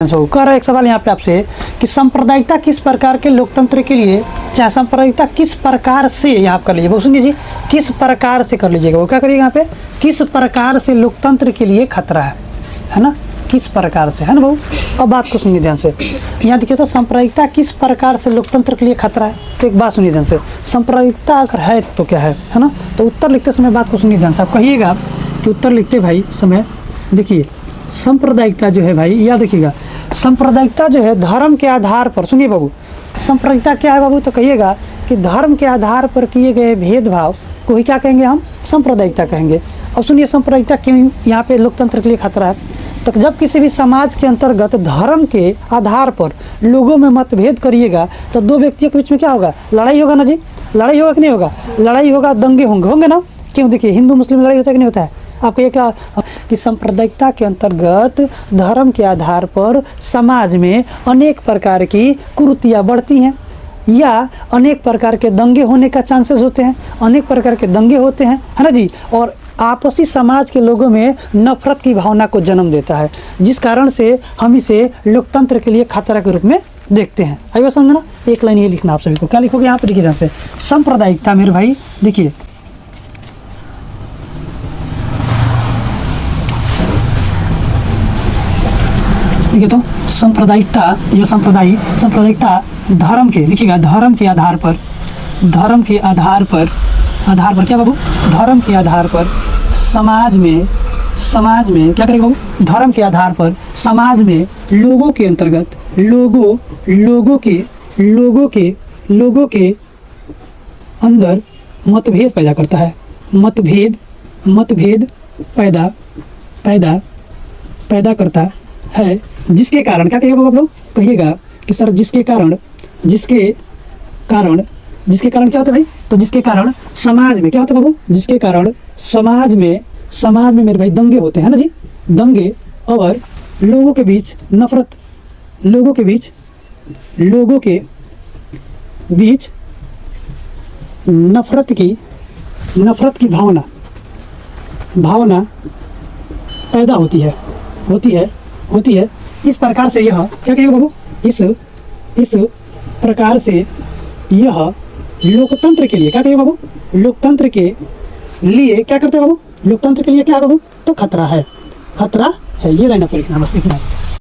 कह रहा है एक सवाल यहाँ पे आपसे कि सांप्रदायिकता किस प्रकार के लोकतंत्र के लिए, चाहे सांप्रदायिकता किस प्रकार से, यहाँ कर लीजिए, वो सुन लीजिए, किस प्रकार से कर लीजिएगा, वो क्या करिएगा यहाँ पे, किस प्रकार से लोकतंत्र के लिए खतरा है ना, किस प्रकार से, है ना भाऊ। अब बात को सुनिए ध्यान से, यहाँ देखिए तो सांप्रदायिकता किस प्रकार से लोकतंत्र के लिए खतरा है। तो एक बात सुनिए ध्यान से, सांप्रदायिकता अगर है तो क्या है ना। तो उत्तर लिखते समय बात को सुनिए ध्यान से, आप कहिएगा कि उत्तर लिखते भाई समय देखिए सांप्रदायिकता जो है भाई, याद रखिएगा, सांप्रदायिकता जो है धर्म के आधार पर, सुनिए बाबू, सांप्रदायिकता क्या है बाबू, तो कहिएगा कि धर्म के आधार पर किए गए भेदभाव को ही क्या कहेंगे, हम सांप्रदायिकता कहेंगे। और सुनिए सांप्रदायिकता क्यों यहाँ पे लोकतंत्र के लिए खतरा है, तो जब किसी भी समाज के अंतर्गत धर्म के आधार पर लोगों में मतभेद करिएगा तो दो व्यक्तियों के बीच में क्या होगा, लड़ाई होगा ना जी, लड़ाई होगा कि नहीं होगा, लड़ाई होगा, दंगे होंगे ना। क्यों, देखिए हिंदू मुस्लिम लड़ाई होता है कि नहीं होता है। आपको ये क्या कि सांप्रदायिकता के अंतर्गत धर्म के आधार पर समाज में अनेक प्रकार की कुरीतियाँ बढ़ती हैं या अनेक प्रकार के दंगे होने का चांसेस होते हैं, अनेक प्रकार के दंगे होते हैं, है ना जी। और आपसी समाज के लोगों में नफरत की भावना को जन्म देता है, जिस कारण से हम इसे लोकतंत्र के लिए खतरा के रूप में देखते हैं। आइए समझना, एक लाइन ये लिखना आप सभी को, क्या लिखोगे यहाँ पे, देखिए जैसे सांप्रदायिकता मेरे भाई, देखिए देखिए तो सांप्रदायिकता या सांप्रदायिकता धर्म के, लिखिएगा धर्म के आधार पर, धर्म के आधार पर क्या बाबू, धर्म के आधार पर समाज में क्या करेगा बाबू, धर्म के आधार पर समाज में लोगों के अंतर्गत लोगों के अंदर मतभेद पैदा करता है, मतभेद पैदा करता है, जिसके कारण क्या कहिएगा आप लोग, कहिएगा कि सर जिसके कारण क्या होता है भाई, तो जिसके कारण समाज में क्या होता है बाबू, जिसके कारण समाज में मेरे भाई दंगे होते हैं ना जी, दंगे और लोगों के बीच नफरत, लोगों के बीच नफरत की भावना पैदा होती है। इस प्रकार से यह क्या कहेगा बाबू, इस प्रकार से यह लोकतंत्र के लिए क्या कहेगा बाबू, लोकतंत्र के लिए क्या करते हैं बाबू, लोकतंत्र के लिए क्या है बाबू, तो खतरा है, ये लाइन आपको लिखना, बस लिखना है।